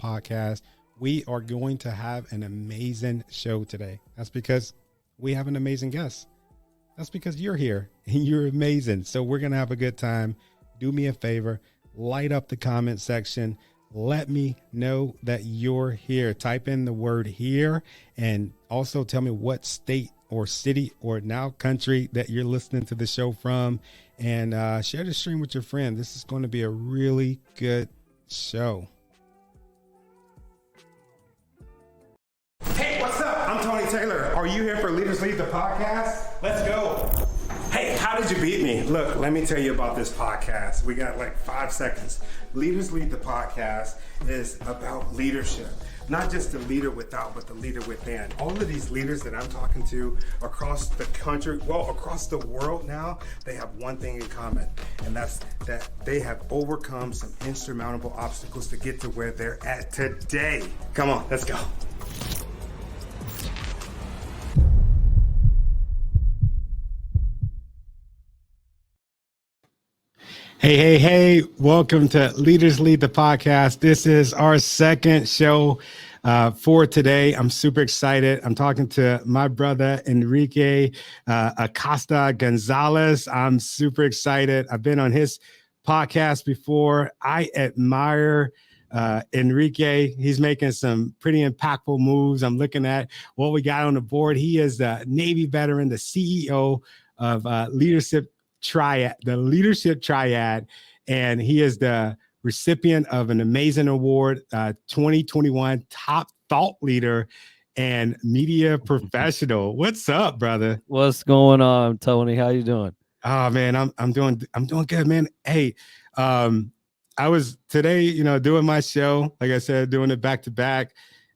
podcast. We are going to have an amazing show today. That's because we have an amazing guest. That's because you're here and you're amazing. So we're going to have a good time. Do me a favor, light up the comment section. Let me know that you're here. Type in the word here and also tell me what state or city or now country that you're listening to the show from, and share the stream with your friend. This is going to be a really good show. Hey, what's up? I'm Tony Taylor. Are you here for Leaders Lead the podcast? Let's go. Hey, how did you beat me? Look, let me tell you about this podcast. We got like 5 seconds. Leaders Lead the podcast is about leadership. Not just the leader without, but the leader within. All of these leaders that I'm talking to across the country, well, across the world now, they have one thing in common, and that's that they have overcome some insurmountable obstacles to get to where they're at today. Come on, let's go. Hey, welcome to Leaders Lead the podcast. This is our second show for today. I'm super excited. I'm talking to my brother, Enrique Acosta Gonzalez. I'm super excited. I've been on his podcast before. I admire Enrique. He's making some pretty impactful moves. I'm looking at what we got on the board. He is the Navy veteran, the CEO of Leadership Triad, and he is the recipient of an amazing award, 2021 Top Thought Leader and Media Professional. What's up, brother? What's going on, Tony? How you doing? Oh man, I'm doing good, man. Hey, I was today, doing my show, like I said, doing it back to back.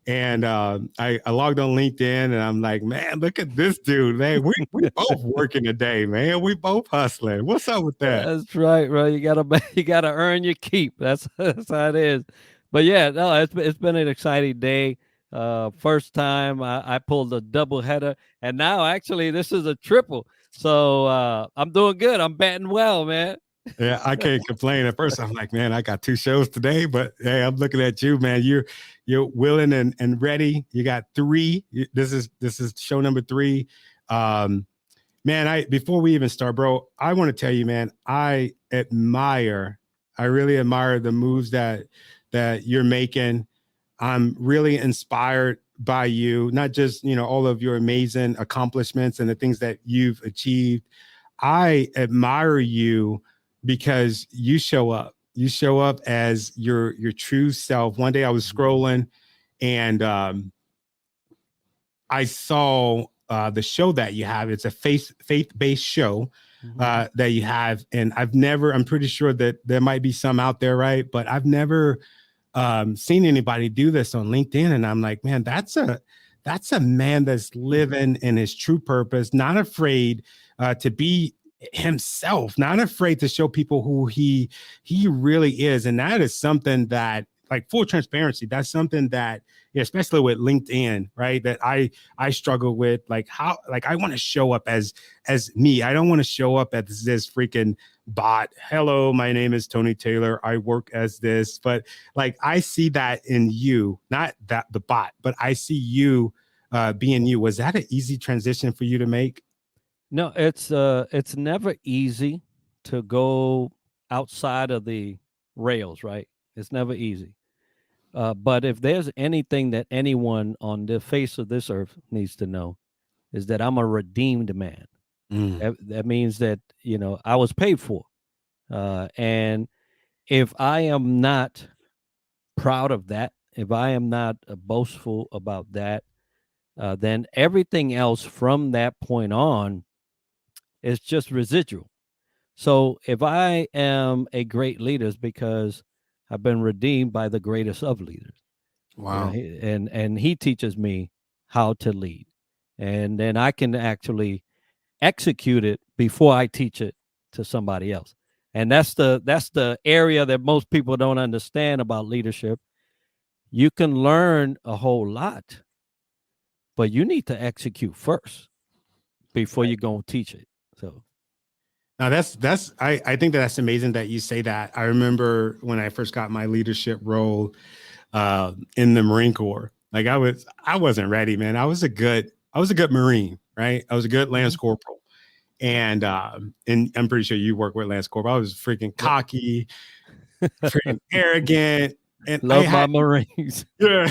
And I logged on LinkedIn and I'm like, man, look at this dude, man. We both working today, man. We both hustling. What's up with that? That's right, bro. You gotta earn your keep. That's how it is. But yeah, no, it's been an exciting day. First time I pulled a double header, and now actually this is a triple. So I'm doing good. I'm batting well, man. Yeah, I can't complain. At first, I'm like, man, I got 2 shows today, but hey, I'm looking at you, man. You're willing and ready. You got 3. This is show number 3. Man, before we even start, bro, I want to tell you, man, I really admire the moves that you're making. I'm really inspired by you, not just, all of your amazing accomplishments and the things that you've achieved. I admire you because you show up as your true self. One day I was scrolling and I saw the show that you have. It's a faith-based show that you have. And I'm pretty sure that there might be some out there, right? But I've never seen anybody do this on LinkedIn. And I'm like, man, that's a man that's living in his true purpose, not afraid to be himself, not afraid to show people who he really is. And that is something that, like, full transparency, that's something that, especially with LinkedIn, right, that I struggle with. Like, how, like, I want to show up as me. I don't want to show up as this freaking bot. Hello, my name is Tony Taylor. I work as this. But like, I see that in you, not that the bot, but I see you being you. Was that an easy transition for you to make? No, it's never easy to go outside of the rails, right? It's never easy. But if there's anything that anyone on the face of this earth needs to know, is that I'm a redeemed man. That means that, I was paid for. And if I am not proud of that, if I am not boastful about that, then everything else from that point on is just residual. So if I am a great leader, it's because I've been redeemed by the greatest of leaders. Wow. And he teaches me how to lead. And then I can actually execute it before I teach it to somebody else. And that's the area that most people don't understand about leadership. You can learn a whole lot, but you need to execute first before you go and teach it. So now I think that's amazing that you say that. I remember when I first got my leadership role, in the Marine Corps. Like I wasn't ready, man. I was a good Marine, right? I was a good Lance Corporal. And I'm pretty sure you work with Lance Corporal. I was freaking Yep. cocky, freaking arrogant. And I Love my had, Marines. yeah,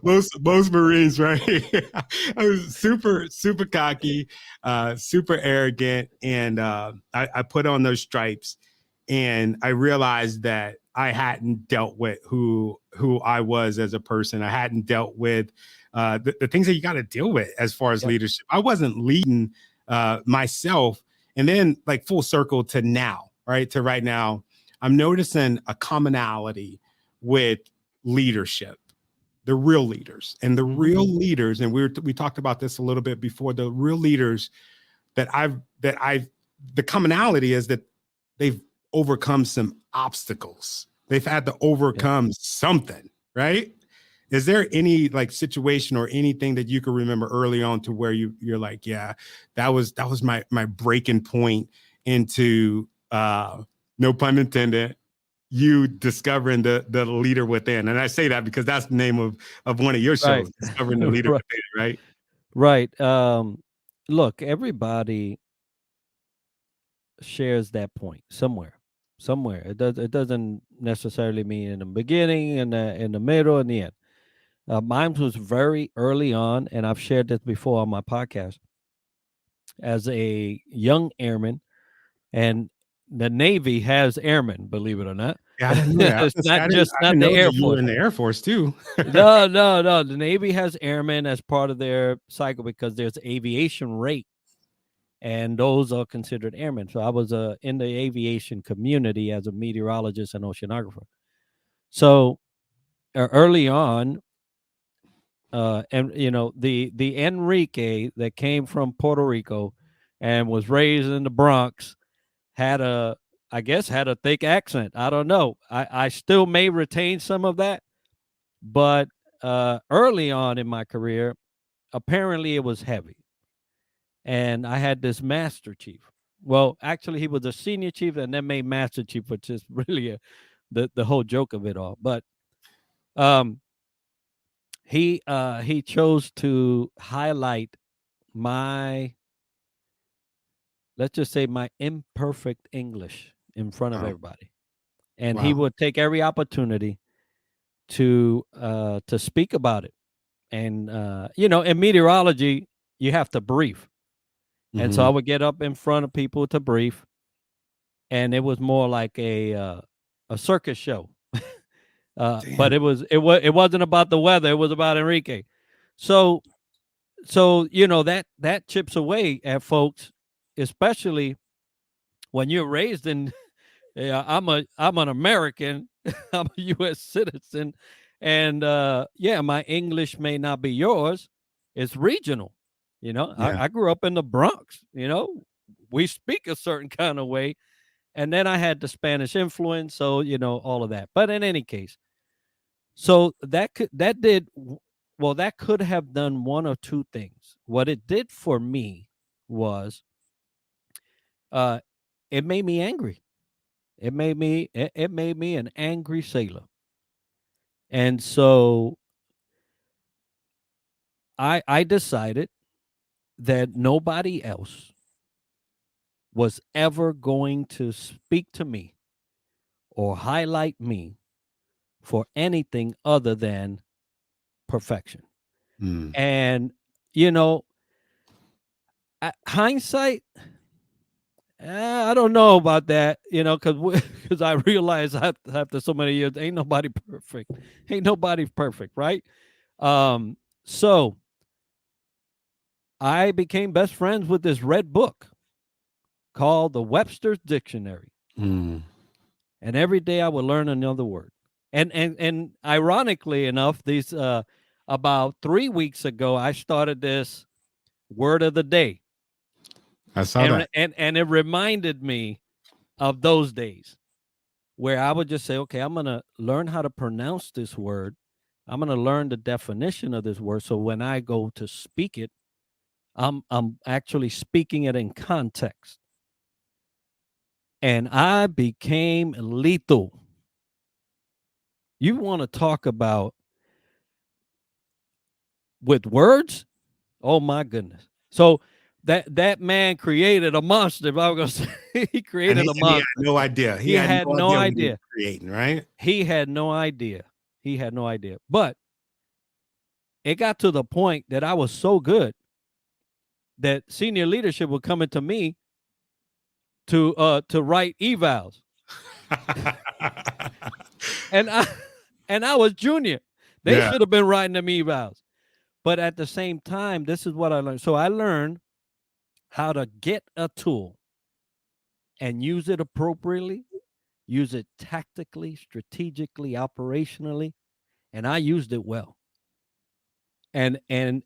most Marines, right? I was super cocky, super arrogant, and I put on those stripes, and I realized that I hadn't dealt with who I was as a person. I hadn't dealt with the things that you got to deal with as far as Yep. leadership. I wasn't leading myself, and then like full circle to now, right? To right now, I'm noticing a commonality with leadership, the real leaders, and the real leaders. And we talked about this a little bit before. The real leaders that I've the commonality is that they've overcome some obstacles. They've had to overcome something, right? Is there any like situation or anything that you can remember early on to where you're like, yeah, that was my breaking point into no pun intended, you discovering the leader within? And I say that because that's the name of one of your Right. shows, Discovering the Leader Right. Within, right? Right. Look, everybody shares that point somewhere. Somewhere. It doesn't necessarily mean in the beginning, in the middle, and the end. Mine was very early on, and I've shared this before on my podcast. As a young airman, and the Navy has airmen, believe it or not. Yeah, I didn't know that. It's not I not didn't the know Air that you were Force. in the Air Force too. No, no, no. The Navy has airmen as part of their cycle because there's aviation rate, and those are considered airmen. So I was in the aviation community as a meteorologist and oceanographer. So early on, and the Enrique that came from Puerto Rico and was raised in the Bronx had a thick accent. I don't know. I still may retain some of that, but early on in my career, apparently it was heavy. And I had this master chief. Well, actually, he was a senior chief and then made master chief, which is really the whole joke of it all. But um, he chose to highlight my, let's just say, my imperfect English in front of Wow. everybody, and he Wow. would take every opportunity to speak about it. And in meteorology, you have to brief, and so I Mm-hmm. would get up in front of people to brief, and it was more like a circus show. But Damn. it wasn't about the weather; it was about Enrique. So that chips away at folks, especially when you're raised in. Yeah, I'm an American. I'm a U.S. citizen, and yeah, my English may not be yours. It's regional. Yeah. I grew up in the Bronx. We speak a certain kind of way, and then I had the Spanish influence, so all of that. But in any case, so that could have done one or two things. What it did for me was, uh, it made me angry. It made me an angry sailor. And so I decided that nobody else was ever going to speak to me or highlight me for anything other than perfection. Mm. And you know, hindsight, I don't know about that, because I realized after so many years, ain't nobody perfect. Ain't nobody perfect, right? So I became best friends with this red book called the Webster's Dictionary, Mm. and every day I would learn another word. And ironically enough, these about 3 weeks ago, I started this word of the day, I saw and that. and it reminded me of those days where I would just say, okay, I'm gonna learn how to pronounce this word. I'm gonna learn the definition of this word, so when I go to speak it, I'm actually speaking it in context. And I became lethal. You want to talk about with words? Oh my goodness. So that man created a monster. If I was gonna say he And created he, a and he had monster. no idea. He He had had no no idea what he was idea. creating, right? He had no idea. He had no idea. But it got to the point that I was so good that senior leadership would come into me to write evals. And I and I was junior. They Yeah. should have been writing them evals. But at the same time, this is what I learned. So I learned how to get a tool and use it appropriately, use it tactically, strategically, operationally, and I used it well. And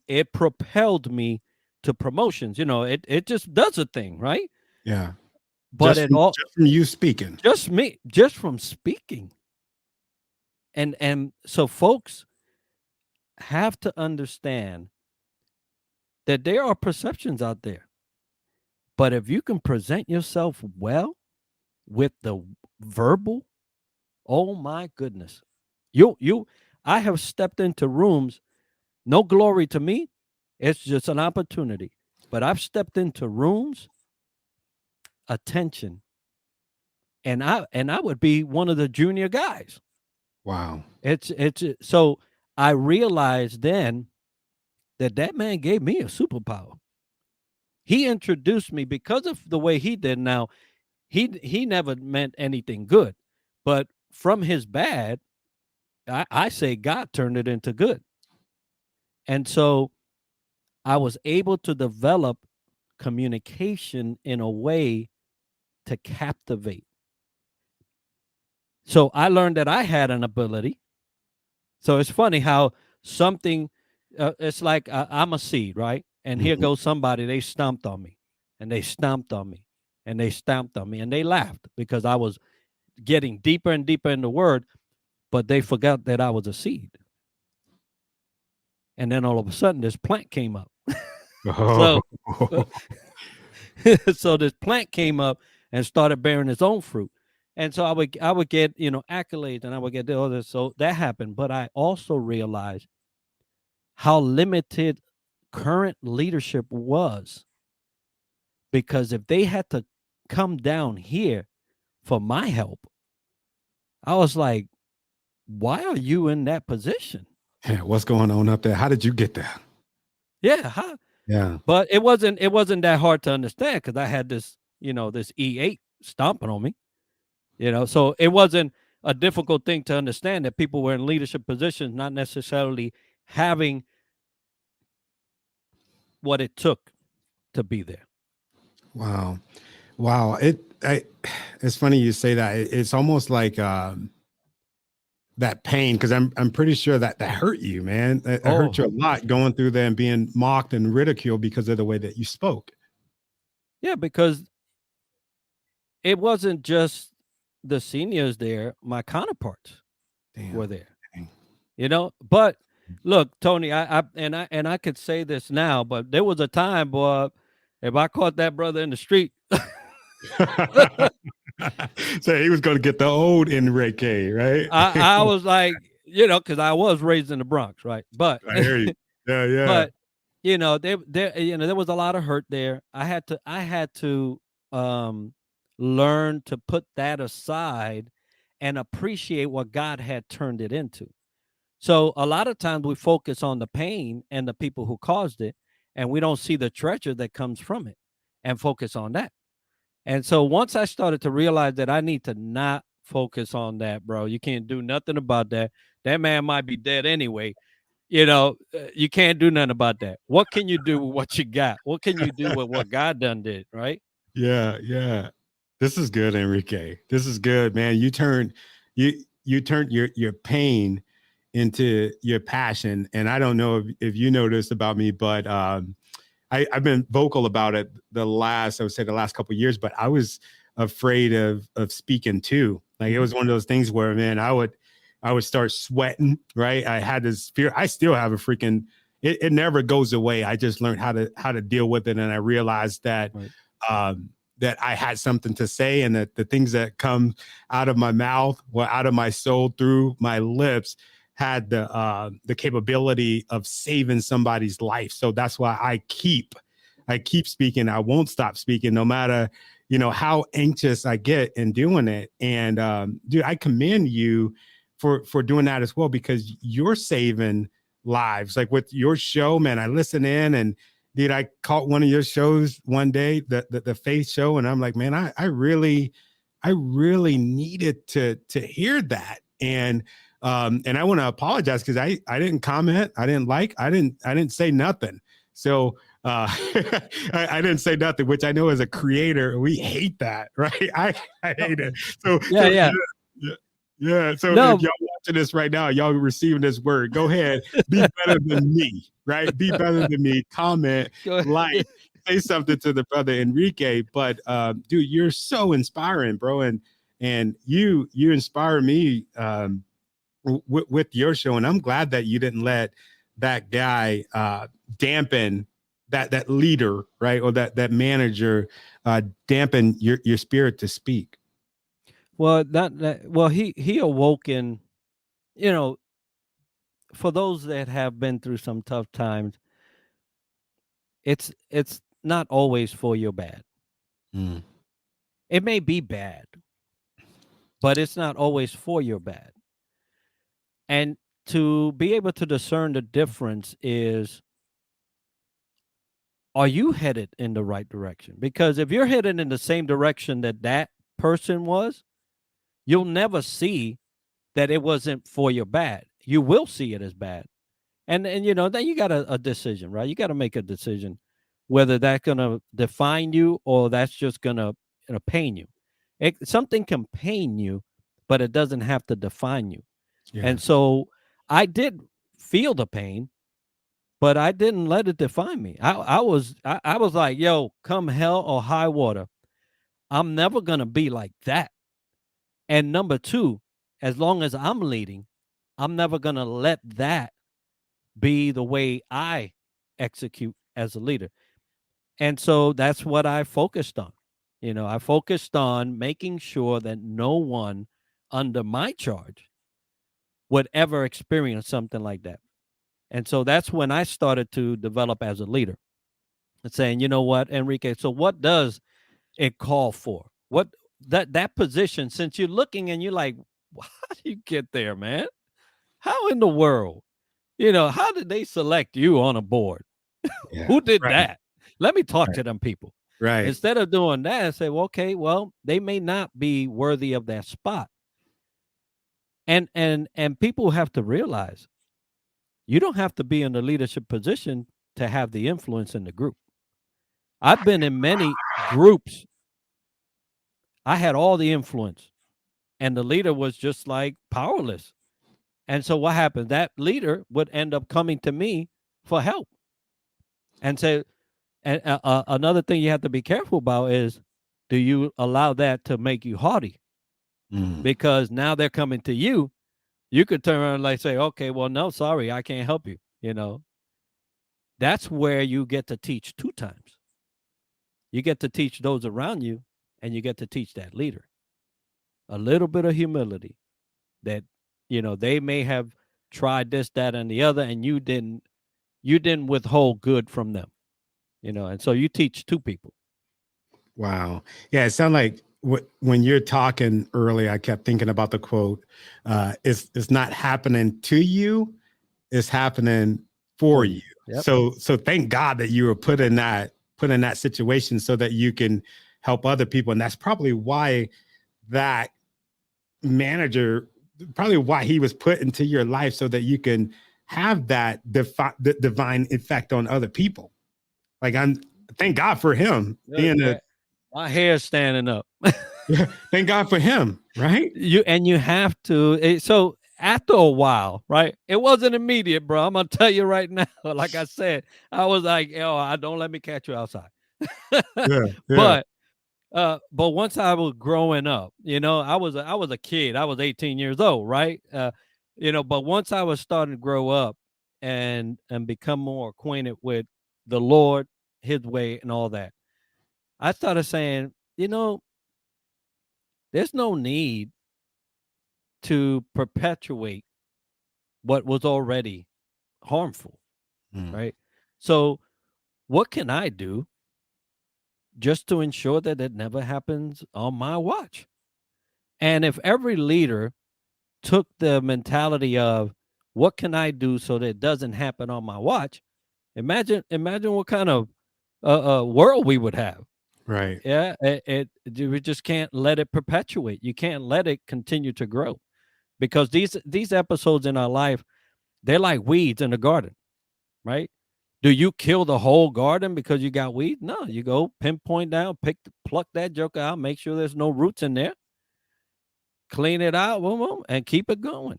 it propelled me to promotions. It just does a thing, right? Yeah. But it all Just from you speaking. just from speaking. And so folks have to understand that there are perceptions out there. But if you can present yourself well with the verbal, oh my goodness. You I have stepped into rooms, no glory to me. It's just an opportunity. But I've stepped into rooms, attention, and I would be one of the junior guys. Wow. It's so I realized then that man gave me a superpower. He introduced me because of the way he did. Now, he never meant anything good, but from his bad, I say God turned it into good. And so I was able to develop communication in a way to captivate. So I learned that I had an ability. So it's funny how something, it's like I'm a seed, right? And here Mhm. goes somebody, they stomped on me and they stomped on me and they stamped on me and they laughed because I was getting deeper and deeper in the word, but they forgot that I was a seed. And then all of a sudden, this plant came up. Oh. So, uh, so this plant came up and started bearing its own fruit. And so I would get accolades and I would get all this. So that happened. But I also realized how limited current leadership was, because if they had to come down here for my help, I was like, why are you in that position? Yeah, what's going on up there? How did you get there? Yeah, huh? Yeah. But it wasn't that hard to understand because I had this E8 stomping on me, so it wasn't a difficult thing to understand that people were in leadership positions, not necessarily having what it took to be there. Wow. Wow. It's funny you say that. It's almost like that pain, because I'm pretty sure that hurt you, man. That hurt you Oh, a lot going through there and being mocked and ridiculed because of the way that you spoke. yeah, because it wasn't just the seniors there, my counterparts were Damn. there. Dang. But look, Tony, I could say this now, but there was a time, boy, if I caught that brother in the street, So he was going to get the old Enrique, right? I was like, because I was raised in the Bronx, right? But I hear you. Yeah, yeah. but there was a lot of hurt there. I had to learn to put that aside and appreciate what God had turned it into. So a lot of times we focus on the pain and the people who caused it, and we don't see the treasure that comes from it and focus on that. And so once I started to realize that I need to not focus on that, bro, you can't do nothing about that. That man might be dead anyway. You can't do nothing about that. What can you do with what you got? What can you do with what God done did, right? Yeah, yeah. This is good, Enrique. This is good, man. You turned your pain into your passion. And I don't know if you know this about me, but I've been vocal about it I would say the last couple of years, but I was afraid of speaking too. Like it Mhm. was one of those things where, man, I would start sweating, right? I had this fear. I still have a freaking it never goes away. I just learned how to deal with it. And I realized that Right. um that I had something to say, and that the things that come out of my mouth, well, out of my soul through my lips, had the capability of saving somebody's life. So that's why I keep speaking. I won't stop speaking, no matter, how anxious I get in doing it. And dude, I commend you for doing that as well, because you're saving lives. Like with your show, man, I listen in, and dude, I caught one of your shows one day, the faith show, and I'm like, man, I really needed to hear that. And I want to apologize because I didn't comment, I didn't say nothing. So I didn't say nothing, which I know as a creator, we hate that, right? I hate it. So Yeah. yeah. So No, if y'all watching this right now, y'all receiving this word, go ahead, be better than me, right? Be better than me. Comment, go ahead. like, say something to the brother Enrique. But dude, you're so inspiring, bro, and you inspire me with your show, and I'm glad that you didn't let that guy dampen that leader, right, or that manager dampen your spirit to speak. Well, well, he awoken, you know, for those that have been through some tough times, it's not always for your bad. Mm. It may be bad, but it's not always for your bad. And to be able to discern the difference is, are you headed in the right direction? Because if you're headed in the same direction that person was, you'll never see that it wasn't for your bad. You will see it as bad. And then you got a decision, right? You got to make a decision whether that's going to define you or that's just going to pain you. Something can pain you, but it doesn't have to define you. Yeah. And so I did feel the pain, but I didn't let it define me. I was like, yo, come hell or high water, I'm never going to be like that. And number two, as long as I'm leading, I'm never going to let that be the way I execute as a leader. And so that's what I focused on. I focused on making sure that no one under my charge would ever experience something like that. And so that's when I started to develop as a leader and saying, you know what, Enrique, so what does it call for? What that position, since you're looking and you're like, how do you get there, man? How in the world? How did they select you on a board? Yeah. Who did Right. that? Let me talk Right. to them people. Right. Instead of doing that, I say, well, okay, well, they may not be worthy of that spot. And people have to realize you don't have to be in the leadership position to have the influence in the group. I've been in many groups. I had all the influence, and the leader was just like powerless. And so what happened? That leader would end up coming to me for help and say, and another thing you have to be careful about is, do you allow that to make you haughty? Mm. Because now they're coming to you. You could turn around and like say, okay, well, no, sorry, I can't help you. That's where you get to teach two times. You get to teach those around you, and you get to teach that leader a little bit of humility that, they may have tried this, that, and the other, and you didn't withhold good from them, and so you teach two people. Wow. Yeah, it sounded like when you're talking earlier, I kept thinking about the quote, it's not happening to you, it's happening for you. Yep. So thank God that you were put in that situation so that you can help other people. And that's probably why that manager, probably why he was put into your life, so that you can have that divine effect on other people. Like, thank God for him being my hair's standing up. thank God for him, right? You have to. So after a while, right? It wasn't immediate, bro. I'm gonna tell you right now. Like I said, I was like, "Oh, I don't let me catch you outside." Yeah. But once I was growing up, I was a kid. I was 18 years old, right? But once I was starting to grow up and become more acquainted with the Lord, His way, and all that, I started saying, you know, there's no need to perpetuate what was already harmful, Mm, right? So, what can I do just to ensure that it never happens on my watch? And if every leader took the mentality of what can I do so that it doesn't happen on my watch, imagine what kind of world we would have. right. Yeah, we just can't let it perpetuate. You can't let it continue to grow because these episodes in our life, they're like weeds in the garden, right? Do you kill the whole garden because you got weeds? No, you go pinpoint down, pluck that joker out, make sure there's no roots in there, clean it out, boom, boom, and keep it going.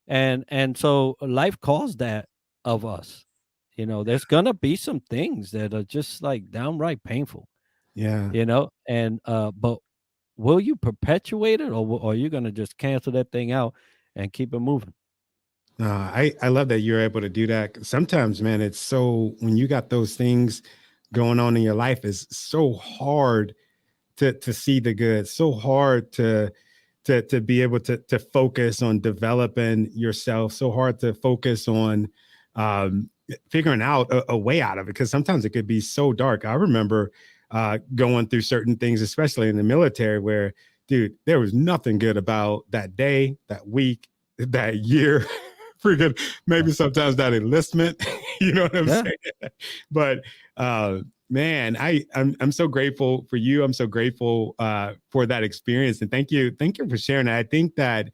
And so life calls that of us. There's gonna be some things that are just like downright painful, Yeah. and but will you perpetuate it, or are you gonna just cancel that thing out and keep it moving? I love that you're able to do that. Sometimes, man, it's so when you got those things going on in your life, it's so hard to see the good, so hard to be able to focus on developing yourself, so hard to focus on figuring out a way out of it, because sometimes it could be so dark. I remember going through certain things, especially in the military, where, dude, there was nothing good about that day, that week, that year. Freaking Yeah. maybe sometimes that enlistment, you know what I'm Yeah. saying? But man, I'm so grateful for you. I'm so grateful for that experience, and thank you for sharing that. I think that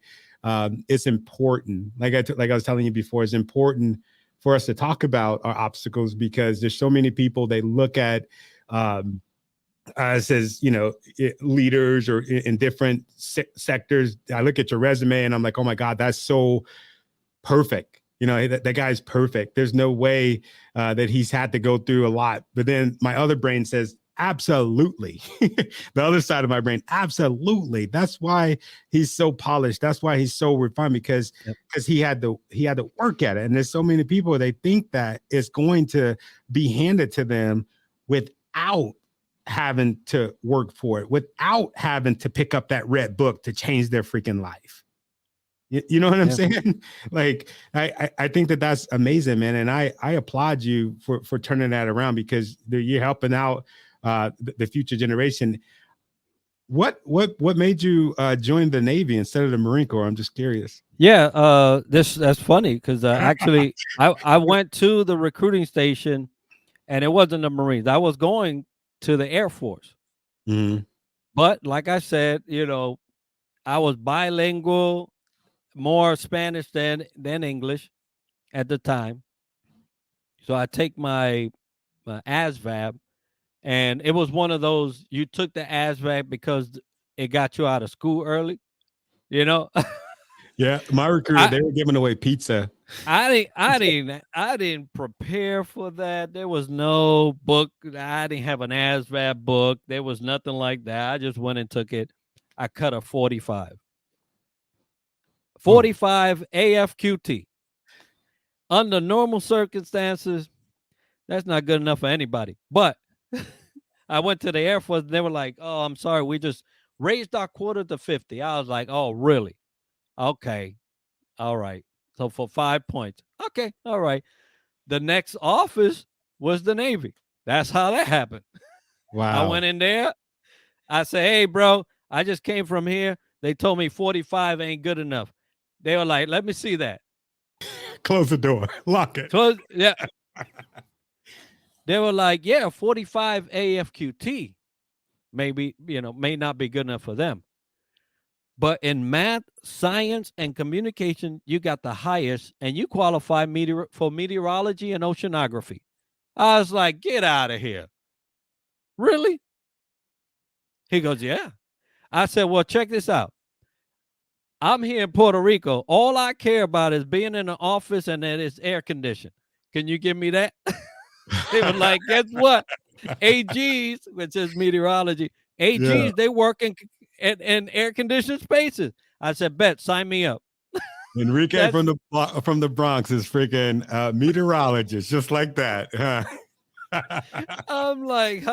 it's important. Like I was telling you before, it's important for us to talk about our obstacles, because there's so many people, they look at us as, leaders or in different sectors. I look at your resume and I'm like, oh my God, that's so perfect. That guy's perfect. There's no way that he's had to go through a lot. But then my other brain says, absolutely. The other side of my brain, absolutely. That's why he's so polished. That's why he's so refined, because Yep. he had to work at it. And there's so many people, they think that it's going to be handed to them without having to work for it, without having to pick up that red book to change their freaking life. You know what I'm Yeah. saying? Like, I think that that's amazing, man. And I applaud you for turning that around, because you're helping out the future generation. What made you join the Navy instead of the Marine Corps? I'm just curious. Yeah, that's funny because actually, I went to the recruiting station, and it wasn't the Marines. I was going to the Air Force, Mhm. but like I said, I was bilingual, more Spanish than English at the time. So I take my ASVAB, and it was one of those you took the ASVAB because it got you out of school early. You know, Yeah, my recruiter, I they were giving away pizza. I didn't prepare for that. There was no book. I didn't have an ASVAB book. There was nothing like that. I just went and took it. I cut a 45. Oh, 45 AFQT. Under normal circumstances, that's not good enough for anybody. But I went to the Air Force and they were like, "Oh, I'm sorry. We just raised our quota to 50." I was like, "Oh, really? Okay. All right." So for 5 points. Okay. All right. The next office was the Navy. That's how that happened. I wow. went in there. I said, "Hey, bro, I just came from here. They told me 45 ain't good enough." They were like, "Let me see that." Close the door. Lock it. So yeah, they were like, "Yeah, 45 AFQT maybe, may not be good enough for them. But in math, science, and communication, you got the highest, and you qualify for meteorology and oceanography." I was like, "Get out of here. Really?" He goes, "Yeah." I said, "Well, check this out. I'm here in Puerto Rico. All I care about is being in the office and that it's air conditioned. Can you give me that?" They were like, "Guess what? AGs, which is meteorology, Yeah. AGs, they work in air conditioned spaces." I said, "Bet, sign me up." Enrique That's from the Bronx is freaking meteorologist, just like that. I'm like,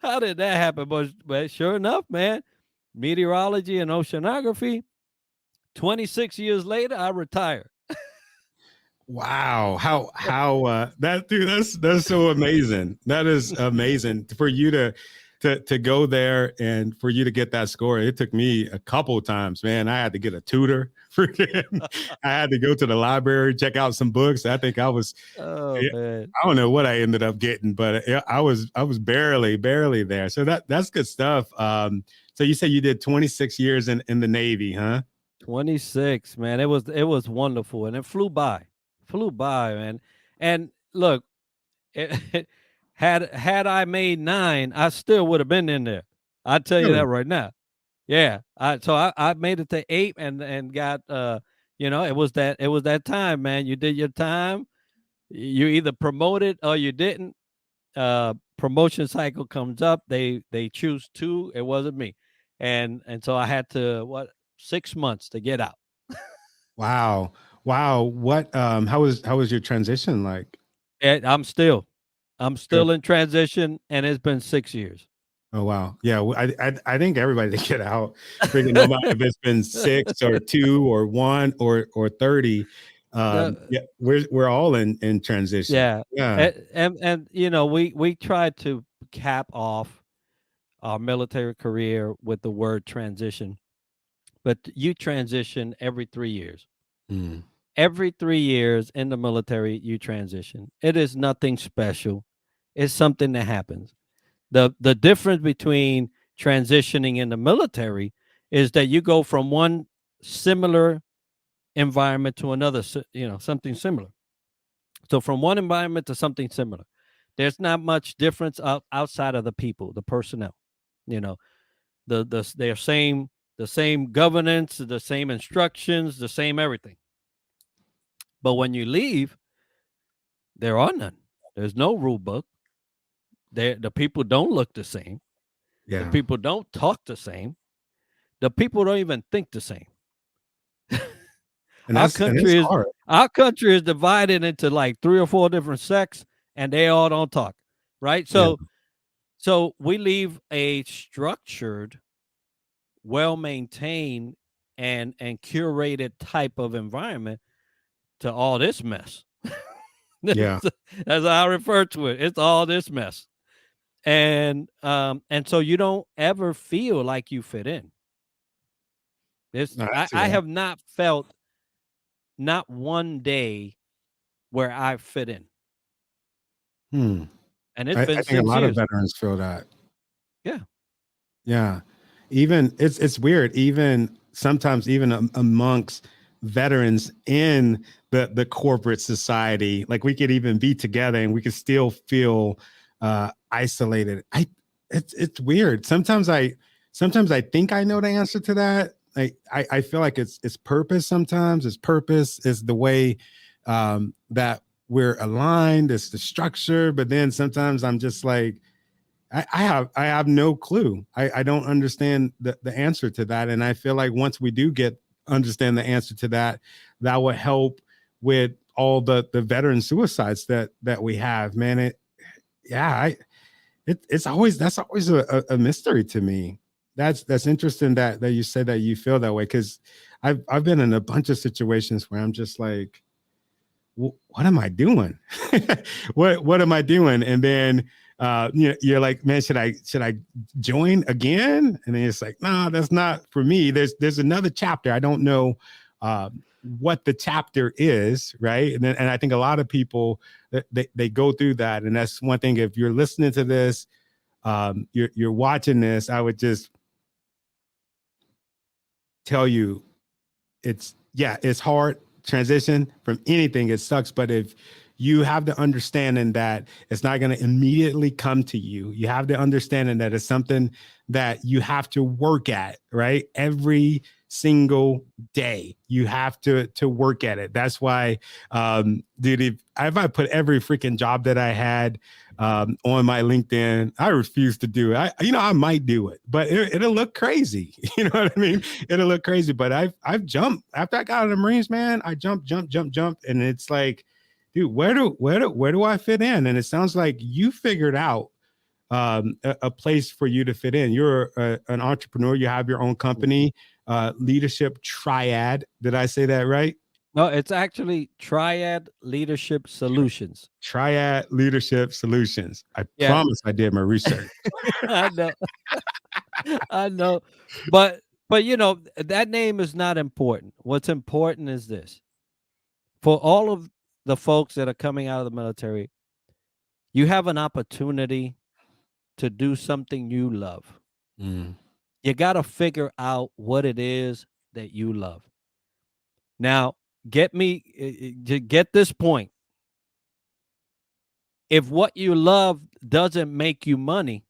How did that happen? But sure enough, man, meteorology and oceanography. 26 years later, I retired. Wow. How that dude, that's so amazing. That is amazing for you to go there and for you to get that score. It took me a couple of times, man. I had to get a tutor for him. I had to go to the library, check out some books. I think I was Oh man. I don't know what I ended up getting, but I was barely there. So that's good stuff. So you said you did 26 years in the Navy, huh? 26, man. It was wonderful and it flew by. Flew by, man. And look, had I made 9, I still would have been in there. I tell you Really? that right now. Yeah. I made it to 8 and got it was that time, man. You did your time. You either promoted or you didn't. Promotion cycle comes up. They choose 2. It wasn't me. And so I had to 6 months to get out. Wow. Wow. What how was your transition like? And I'm still Good. in transition, and it's been 6 years. Oh wow. Yeah, I think everybody to get out, freaking no matter if it's been 6 or 2 or 1 or 30. The Yeah, we're all in transition. Yeah, Yeah. and we tried to cap off our military career with the word transition, but you transition every 3 years. Mm, Every 3 years in the military, you transition. It is nothing special. It's something that happens. The difference between transitioning in the military is that you go from one similar environment to another, something similar. So from one environment to something similar. There's not much difference outside of the people, the personnel. You know, they're the same governance, the same instructions, the same everything. But when you leave, there are none. There's no rule book. The people don't look the same. The yeah. people don't talk the same. The people don't even think the same. And Our that's country is hard. our country is divided into like 3 or 4 different sects, and they all don't talk, right? Yeah. So we leave a structured, well-maintained, and curated type of environment to all this mess. Yeah. As I refer to it, it's all this mess. And so you don't ever feel like you fit in. It's No, I I, see I that. have not felt not one day where I fit in. Hmm. And it's been I think a 6 lot of years. veterans feel that. Yeah. Yeah. Even it's weird. Even sometimes even amongst veterans in the corporate society, like we could even be together and we could still feel isolated. It's weird. Sometimes I think I know the answer to that. I feel like it's purpose sometimes. It's purpose is the way that we're aligned, it's the structure, but then sometimes I'm just like I have no clue. I don't understand the answer to that. And I feel like once we do understand the answer to that, that will help with all the veteran suicides that we have. Man, it's always that's always a mystery to me. That's interesting that you said that you feel that way because I've been in a bunch of situations where I'm just like, what am I doing? what am I doing? And then you're like, man, should I join again? And then it's like, no, that's not for me. There's another chapter. I don't know what the chapter is, right? And I think a lot of people they go through that, and that's one thing. If you're listening to this, you're watching this, I would just tell you it's hard transition from anything. It sucks. But if you have the understanding that it's not going to immediately come to you, you have the understanding that it's something that you have to work at, right? Every single day, you have to work at it. That's why, dude, if I put every freaking job that I had on my LinkedIn, I refuse to do it. I might do it, but it'll look crazy. You know what I mean? It'll look crazy. But I've jumped after I got out of the Marines, man. I jump, and it's like, dude, where do I fit in? And it sounds like you figured out a place for you to fit in. You're an entrepreneur. You have your own company, leadership triad. Did I say that right? No, it's actually Triad Leadership Solutions. Triad Leadership Solutions. I Yeah. promise I did my research. I know. I know. But you know, that name is not important. What's important is this. For all of the folks that are coming out of the military, you have an opportunity to do something you love. Mm. You got to figure out what it is that you love. Now, get this point. If what you love doesn't make you money,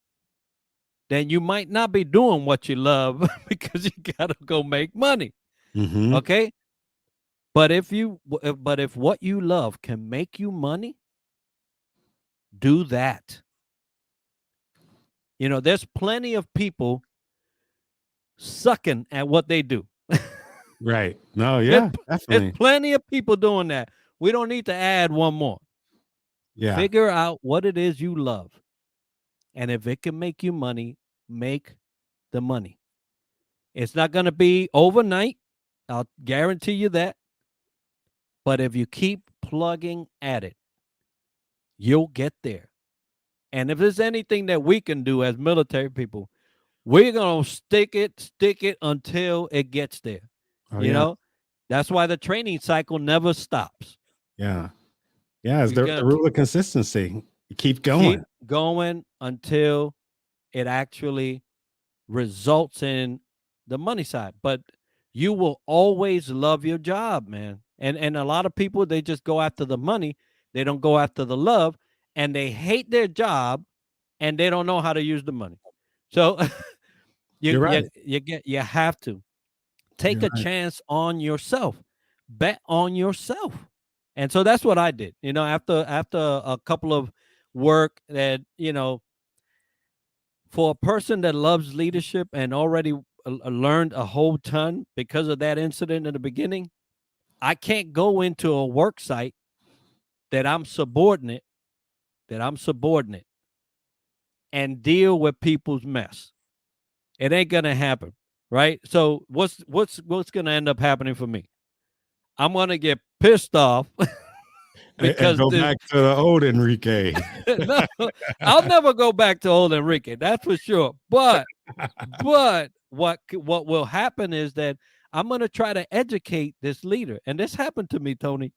then you might not be doing what you love because you got to go make money. Mm-hmm. Okay? But if what you love can make you money, do that. You know, there's plenty of people sucking at what they do. Right. No, There's, yeah, there's definitely. plenty of people doing that. We don't need to add one more. Yeah. Figure out what it is you love. And if it can make you money, make the money. It's not going to be overnight. I'll guarantee you that. But if you keep plugging at it, you'll get there. And if there's anything that we can do as military people, we're going to stick it until it gets there. Oh, You yeah. know, that's why the training cycle never stops. Yeah. Yeah. It's You're the going to rule of consistency. You keep keep going. going until it actually results in the money side. But you will always love your job, man. And a lot of people, they just go after the money. They don't go after the love, and they hate their job, and they don't know how to use the money. So You're right. you have to take You're a right. chance on yourself, bet on yourself. And so that's what I did. You know, after a couple of work that, you know, for a person that loves leadership and already learned a whole ton because of that incident in the beginning, I can't go into a work site that I'm subordinate, and deal with people's mess. It ain't gonna happen, right? So what's gonna end up happening for me? I'm gonna get pissed off And because go this back to the old Enrique. no, I'll never go back to old Enrique, that's for sure. But what will happen is that I'm gonna try to educate this leader, and this happened to me, Tony.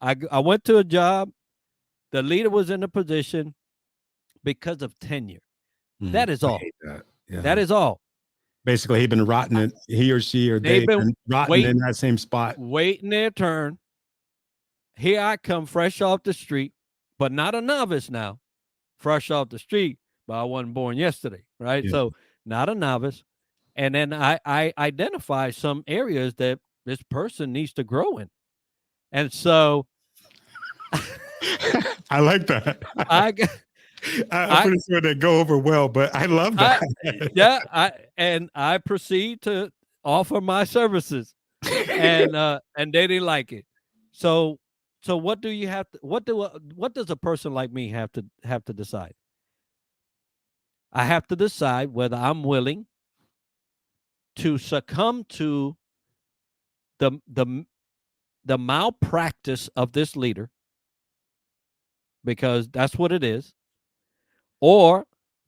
I went to a job. The leader was in a position because of tenure. That is I all. hate that. Yeah. That is all. Basically, he been rotting it. He or she or They've they been been rotting in waiting, that same spot. waiting their turn. Here I come fresh off the street, but not a novice now. Fresh off the street, but I wasn't born yesterday, right? Yeah. So not a novice. And then I identify some areas that this person needs to grow in. And so I like that. I I'm I pretty sure they go over well, but I love I that. yeah, I proceed to offer my services, and they didn't like it. So what do you have to what does a person like me have to decide? I have to decide whether I'm willing to succumb to the the the malpractice of this leader, because that's what it is, or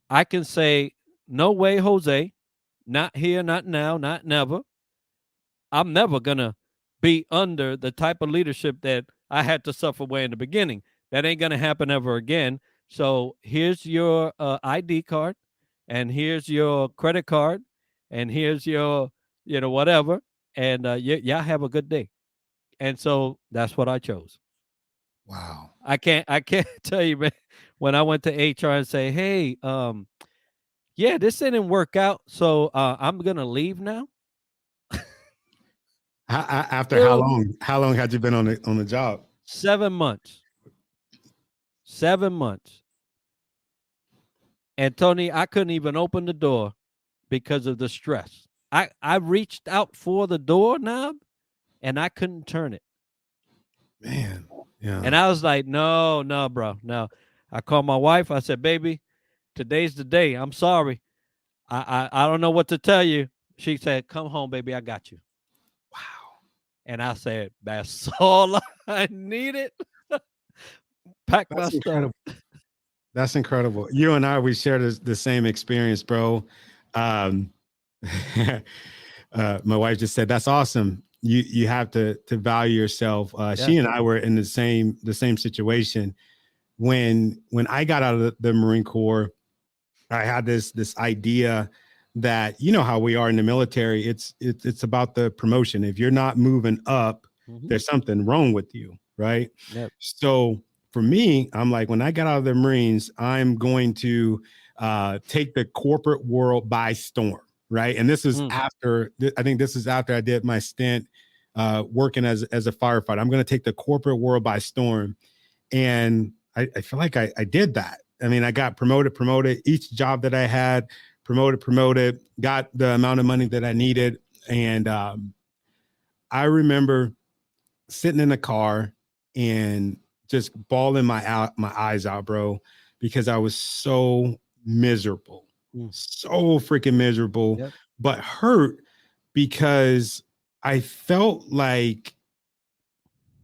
I can say, no way, Jose, not here, not now, not never. I'm never gonna be under the type of leadership that I had to suffer way in the beginning. That ain't gonna happen ever again. So here's your ID card, and here's your credit card, and here's your, you know, whatever, and y'all have a good day. And so that's what I chose. Wow. I can't tell you, man. When I went to HR and say, hey, yeah, this didn't work out, so I'm gonna leave now. After how Dude, long? How long had you been on the job? 7 months. 7 months. And Tony, I couldn't even open the door because of the stress. I reached out for the door knob and I couldn't turn it. Man. Yeah. And I was like, no, no, bro, no. I called my wife. I said, baby, today's the day. I'm sorry. I don't know what to tell you. She said, come home, baby. I got you. Wow. And I said, that's all I needed. Pack my That's stuff. incredible. That's incredible. You and I, we share the same experience, bro. Um, my wife just said, "That's awesome. You have to value yourself." She Yeah. and I were in the same situation when I got out of the Marine Corps. I had this idea that how we are in the military. It's about the promotion. If you're not moving up, Mm-hmm. there's something wrong with you, right? Yep. So for me, I'm like, when I got out of the Marines, I'm going to take the corporate world by storm, right? And this is after. I think this is after I did my stint working as a firefighter. I'm going to take the corporate world by storm, and I feel like I did that. I mean, I got promoted. Each job that I had, promoted, got the amount of money that I needed. And I remember sitting in a car and just bawling my eyes out, bro, because I was so miserable, so freaking miserable, Yep. but hurt because I felt like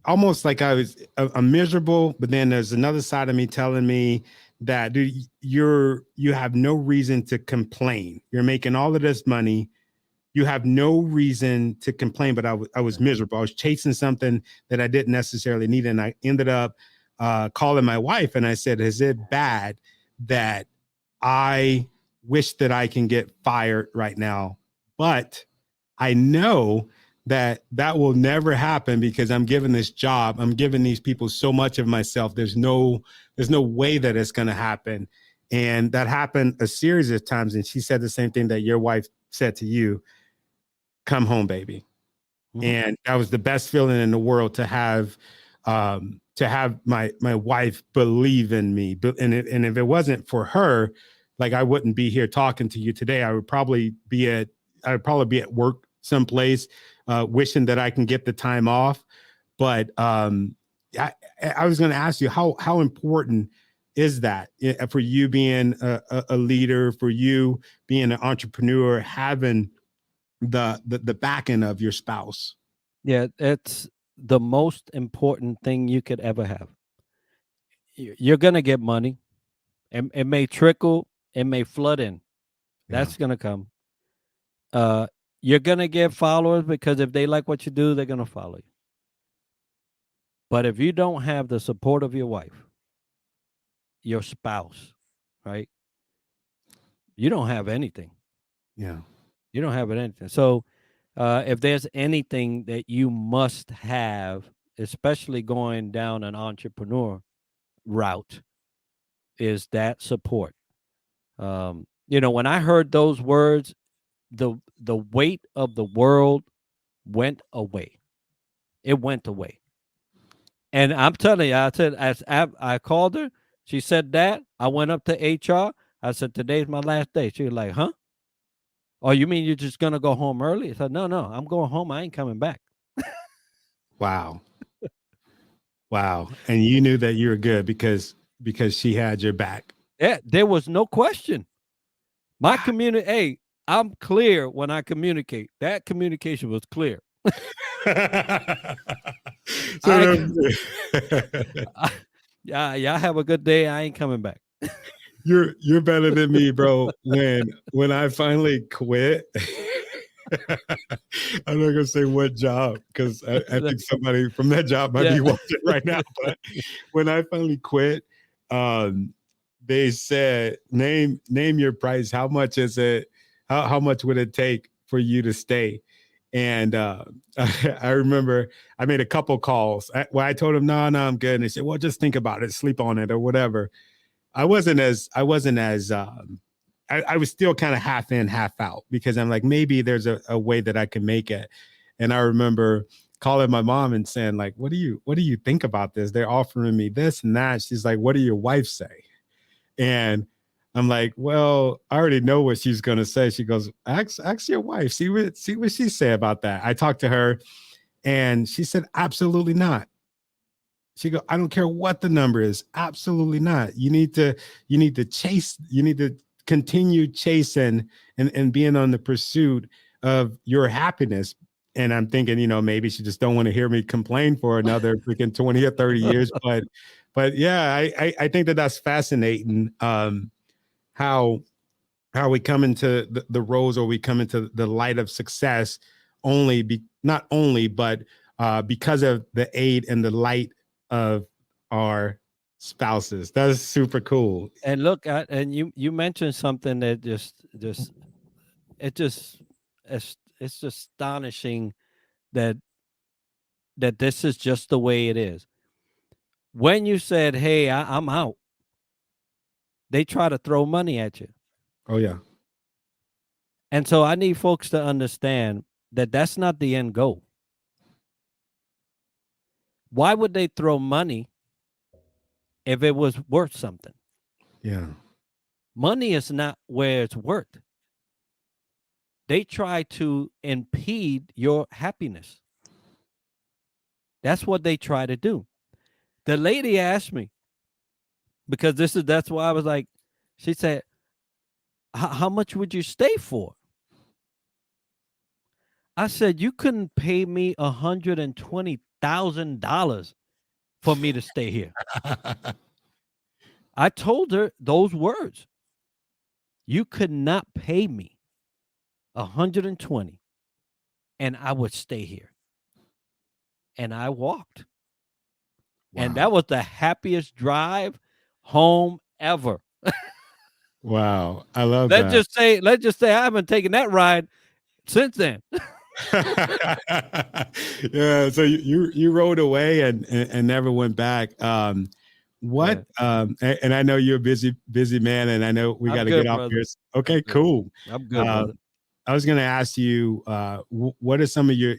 almost like I'm miserable, but then there's another side of me telling me that, dude, you have no reason to complain. You're making all of this money. You have no reason to complain, but I was miserable. I was chasing something that I didn't necessarily need. And I ended up calling my wife and I said, is it bad that I wish that I can get fired right now? But I know that will never happen because I'm giving this job. I'm giving these people so much of myself. There's no way that it's going to happen. And that happened a series of times. And she said the same thing that your wife said to you: come home, baby. Mm-hmm. And that was the best feeling in the world to have my wife believe in me. And if it wasn't for her, like, I wouldn't be here talking to you today. I would probably be at work someplace, wishing that I can get the time off. But I was going to ask you, how important is that for you being a leader, for you being an entrepreneur, having the backing of your spouse? Yeah, it's the most important thing you could ever have. You're gonna get money. It may trickle, it may flood in. Yeah. That's gonna come. You're gonna get followers because if they like what you do, they're gonna follow you. But if you don't have the support of your wife, your spouse, right? You don't have anything. Yeah. You don't have anything. So if there's anything that you must have, especially going down an entrepreneur route, is that support. When I heard those words, the weight of the world went away. It went away. And I'm telling you, I said, as I called her, she said that. I went up to HR. I said, today's my last day. She was like, huh? Oh, you mean you're just going to go home early? I said, no, I'm going home. I ain't coming back. Wow. Wow. And you knew that you were good because she had your back. Yeah, there was no question. My hey, I'm clear when I communicate. That communication was clear. Yeah, have a good day. I ain't coming back. You're better than me, bro. When I finally quit, I'm not gonna say what job because I think somebody from that job might be watching right now. But when I finally quit, they said, name your price. How much is it? How much would it take for you to stay? And I remember I made a couple calls where I told them, no, I'm good. And they said, well, just think about it, sleep on it or whatever. I wasn't as I was still kind of half in, half out because I'm like, maybe there's a way that I can make it. And I remember calling my mom and saying, like, what do you think about this? They're offering me this and that. She's like, what do your wife say? And I'm like, well, I already know what she's gonna say. She goes, ask your wife, see what she say about that. I talked to her and she said, absolutely not. She go, I don't care what the number is. Absolutely not. You need to chase, you need to continue chasing and being on the pursuit of your happiness. And I'm thinking, maybe she just don't want to hear me complain for another freaking 20 or 30 years. But yeah, I think that that's fascinating. How we come into the roles, or we come into the light of success not only, but because of the aid and the light of our spouses. That's super cool. And look at, and you mentioned something that it just it's just astonishing that this is just the way it is. When you said, "Hey, I'm out," they try to throw money at you. Oh yeah. And so I need folks to understand that that's not the end goal. Why would they throw money if it was worth something? Yeah. Money is not where it's worth. They try to impede your happiness. That's what they try to do. The lady asked me, because that's why I was like, she said, how much would you stay for? I said, you couldn't pay me $120,000 for me to stay here. I told her those words. You could not pay me 120 and I would stay here. And I walked. Wow. And that was the happiest drive home ever. Wow. I love that. Let's just say I haven't taken that ride since then. Yeah. So you rode away and never went back. And I know you're a busy man, and I know we got to get off here. Okay, cool. I'm good, brother. I was going to ask you, what are some of your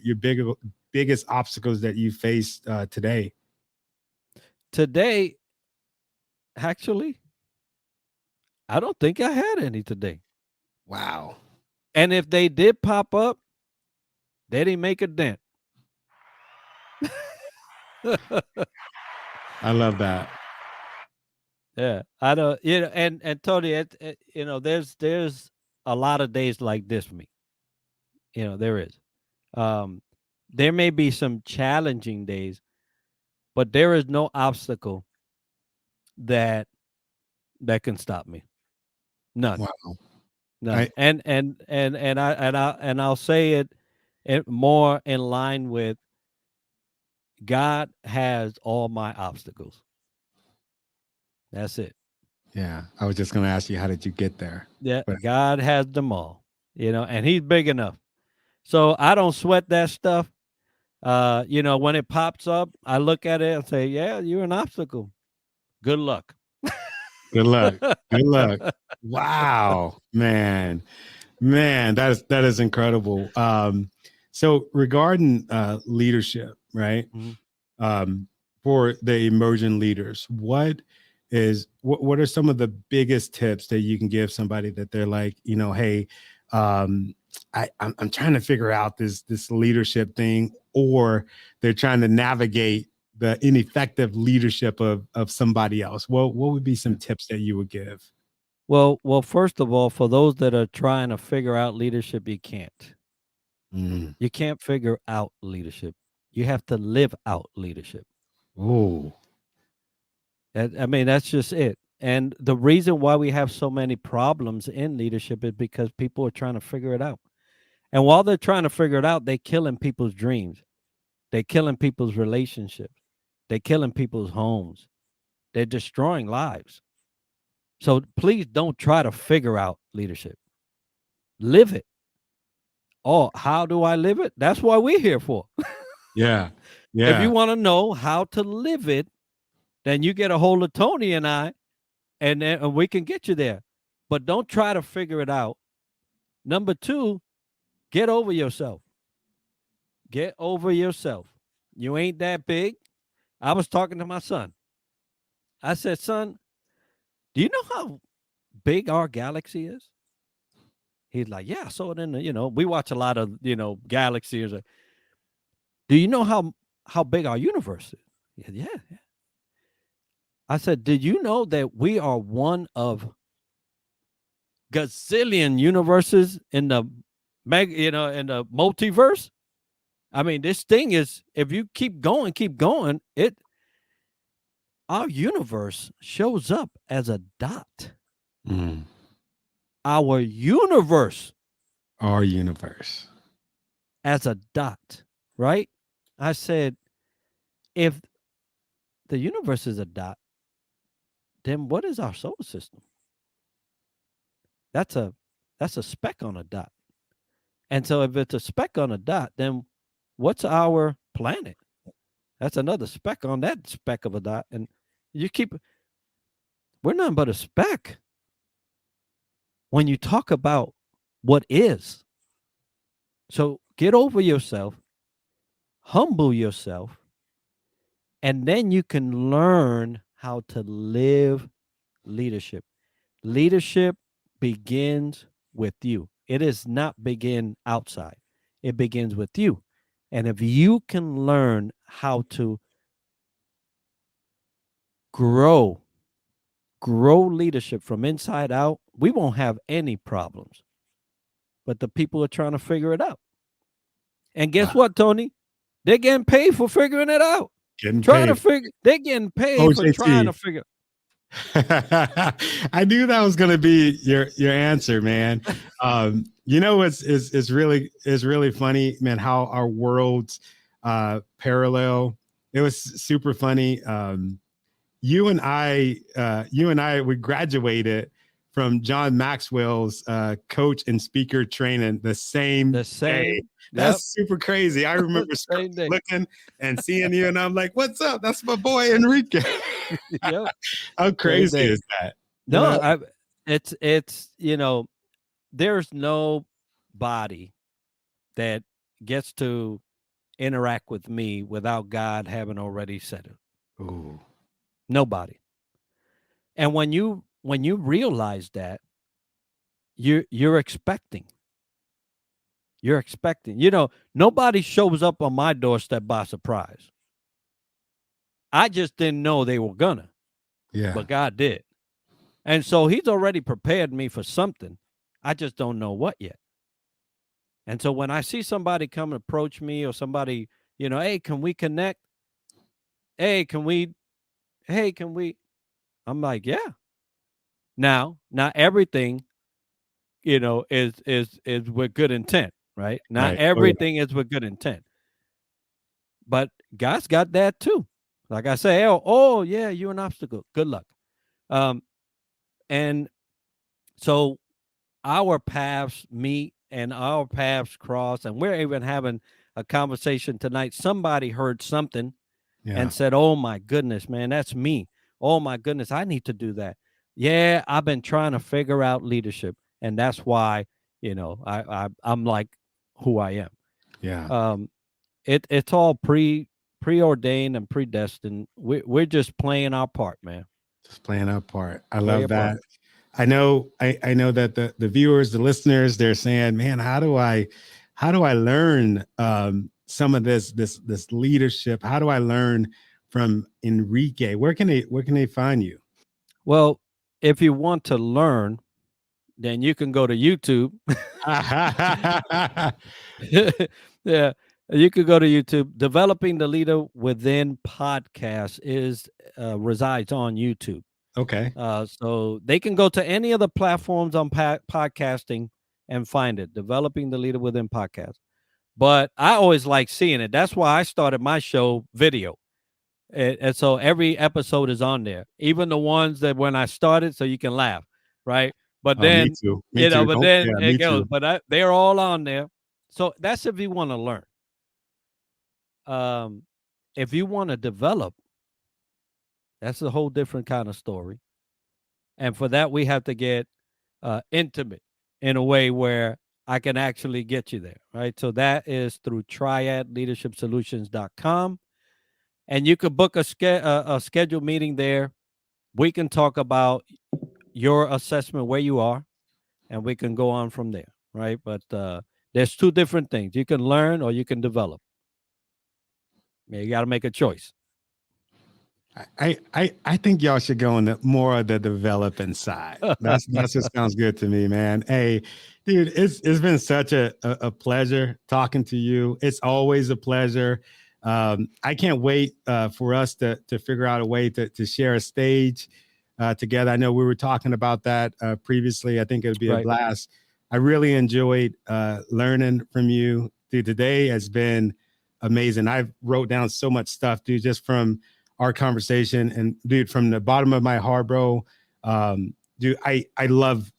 biggest obstacles that you faced today? Today, actually, I don't think I had any today. Wow. And if they did pop up, they didn't make a dent. I love that. Yeah, I don't, and Tony, there's a lot of days like this for me. There is. There may be some challenging days, but there is no obstacle that can stop me. None. Wow. None. I'll say it more in line with God has all my obstacles. That's it. Yeah. I was just going to ask you, how did you get there? Yeah. God has them all, and he's big enough. So I don't sweat that stuff. When it pops up, I look at it and say, yeah, you're an obstacle. Good luck. Good luck. Good luck. Wow, man, that is incredible. So regarding leadership, right? Mm-hmm. For the emerging leaders, what are some of the biggest tips that you can give somebody that they're like, hey, I'm trying to figure out this leadership thing, or they're trying to navigate the ineffective leadership of somebody else? What would be some tips that you would give? Well, first of all, for those that are trying to figure out leadership, you can't. Mm. You can't figure out leadership. You have to live out leadership. Oh, that's just it. And the reason why we have so many problems in leadership is because people are trying to figure it out. And while they're trying to figure it out, they're killing people's dreams. They're killing people's relationships. They're killing people's homes. They're destroying lives. So please don't try to figure out leadership. Live it. Oh, how do I live it? That's what we're here for. yeah. If you want to know how to live it, then you get a hold of Tony and I, and then we can get you there. But don't try to figure it out. Number 2, get over yourself. Get over yourself. You ain't that big. I was talking to my son. I said, son, do you know how big our galaxy is? He's like, yeah, I saw it in the, we watch a lot of, galaxies. Do you know how big our universe is? Yeah. I said, did you know that we are one of gazillion universes in the in the multiverse? I mean, this thing is, if you keep going, our universe shows up as a dot. Mm. Our universe Our universe. as a dot, right? I said, if the universe is a dot, then what is our solar system? That's a that's a speck on a dot. And so if it's a speck on a dot, then what's our planet? That's another speck on that speck of a dot. And you keep we're nothing but a speck when you talk about what is. So get over yourself, humble yourself, and then you can learn how to live leadership. Leadership begins with you. It does not begin outside. It begins with you. And if you can learn how to grow, grow leadership from inside out, we won't have any problems. But the people are trying to figure it out. And guess Wow. what, Tony? They're getting paid for figuring it out. Getting Trying to paid. figure, they're getting paid for trying OJT. to figure. I knew that was going to be your answer, man. You know what's is really funny, man. How our worlds parallel. It was super funny. We graduated from John Maxwell's coach and speaker training the same day. Yep. That's super crazy. I remember Same day. looking and seeing you, and I'm like, "What's up? That's my boy Enrique." Yep. How crazy is that? You know? It's there's no body that gets to interact with me without God having already said it. Ooh. Nobody. And when you realize that, you're expecting. You're expecting. Nobody shows up on my doorstep by surprise. I just didn't know they were gonna. Yeah. But God did. And so he's already prepared me for something. I just don't know what yet. And so when I see somebody come approach me or somebody, hey, can we connect? Hey, can we? I'm like, yeah. Now, not everything, is with good intent, right? Not Right. Oh, yeah. everything is with good intent. But God's got that too. Like I say, oh yeah, you're an obstacle. Good luck. And so our paths meet and our paths cross, and we're even having a conversation tonight. Somebody heard something Yeah. and said, oh my goodness, man, that's me. Oh my goodness, I need to do that. Yeah, I've been trying to figure out leadership, and that's why I'm like who I am. Yeah. It's all preordained and predestined. We're just playing our part, man. Just playing our part. I Play love our that. part. I know that the viewers, the listeners, they're saying, man, how do I learn some of this leadership? How do I learn from Enrique? Where can they find you? Well, if you want to learn, then you can go to YouTube. Yeah, you could go to YouTube. Developing the Leader Within podcast resides on YouTube. Okay. So they can go to any of the platforms on podcasting and find it. Developing the Leader Within podcast. But I always like seeing it. That's why I started my show video. And so every episode is on there, even the ones that when I started, so you can laugh, right? But Me then, too. Me too. but Oh, then yeah, it me goes. too. But they're all on there. So that's if you want to learn. If you want to develop, that's a whole different kind of story. And for that, we have to get intimate in a way where I can actually get you there, right? So that is through triadleadershipsolutions.com. And you could book a scheduled meeting there. We can talk about your assessment where you are, and we can go on from there, right? But there's two different things. You can learn or you can develop. You got to make a choice. I think y'all should go on the more of the developing side. That's what sounds good to me, man. Hey, dude, it's been such a pleasure talking to you. It's always a pleasure. I can't wait for us to figure out a way to share a stage together. I know we were talking about that previously. I think it would be a Right. blast. I really enjoyed learning from you. Dude, today has been amazing. I've wrote down so much stuff, dude, just from our conversation. And dude, from the bottom of my heart, bro, dude, I love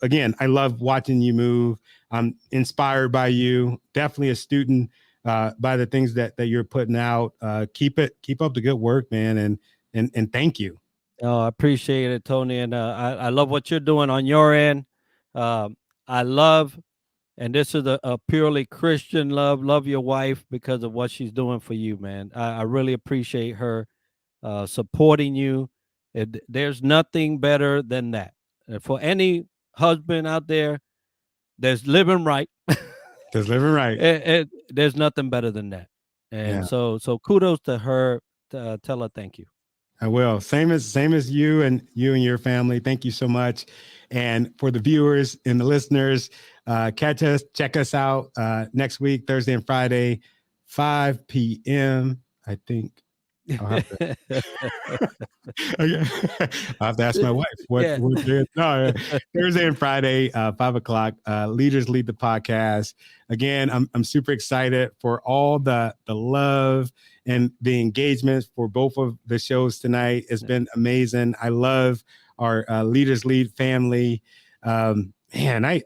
watching you move. I'm inspired by you. Definitely a student by the things that you're putting out. Keep up the good work, man. And thank you. Oh, I appreciate it, Tony. And I love what you're doing on your end. I love, and this is a purely Christian love your wife because of what she's doing for you, man. I really appreciate her supporting you. There's nothing better than that. For any husband out there that's living right, Just living right. there's nothing better than that. And Yeah. so kudos to her. Tell her thank you. I will. Same as you and your family. Thank you so much. And for the viewers and the listeners, check us out next week, Thursday and Friday, 5 p.m. I think I'll have to, I'll have to ask my wife what day. No, Thursday and Friday, 5 o'clock. Leaders Lead the Podcast. Again, I'm super excited for all the love and the engagement for both of the shows tonight. It's been amazing. I love our Leaders Lead family. Man, I'm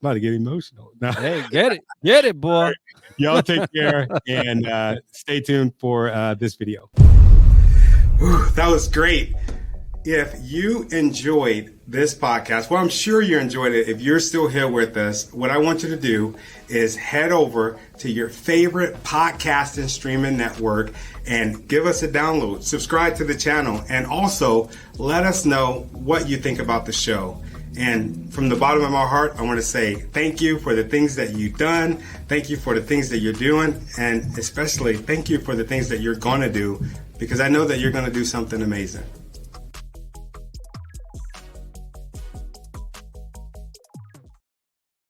about to get emotional. No. Hey, get it, boy. Right. Y'all take care and stay tuned for this video. Whew, that was great. If you enjoyed this podcast, well, I'm sure you enjoyed it. If you're still here with us, what I want you to do is head over to your favorite podcast and streaming network and give us a download, subscribe to the channel, and also let us know what you think about the show. And from the bottom of my heart, I want to say thank you for the things that you've done. Thank you for the things that you're doing. And especially thank you for the things that you're going to do, because I know that you're going to do something amazing.